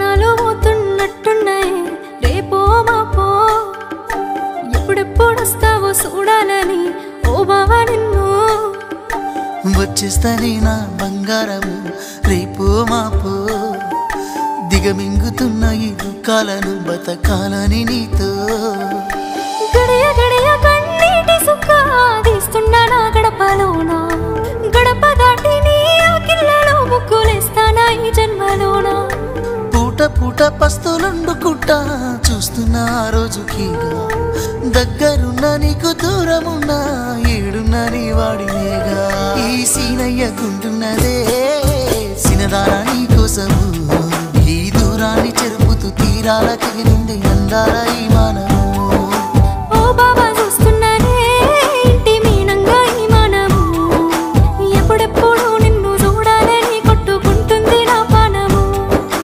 ప్రాణాలు పోతున్నట్టున్నాయి రేపో మాపో ఎప్పుడెప్పుడు వస్తావో చూడాలని ఓ బావా నిన్ను వచ్చేస్తానే నా బంగారము రేపో మాపో దిగమింగుతున్న ఈ దుఃఖాలను బతకాలని నీతో గడియ గడియ కన్నీటి సుక్క తీస్తున్నా నా గడపలోన గడప దాటి నీ ఆకిళ్ళలో ముగ్గులేస్తానా ఈ జన్మలోన పూట పూట పస్తులుండుకుంటా చూస్తున్నా ఆ రోజుకి దగ్గరున్న నీకు దూరమున్నా ఏడున్నా నీ వాడినేగా ఈ సీనయ్య గుంటున్నదే సినదారా నీ కోసము ఈ దూరాన్ని చెరుపుతూ తీరాలకి నిండి అందాల ఈ మానవు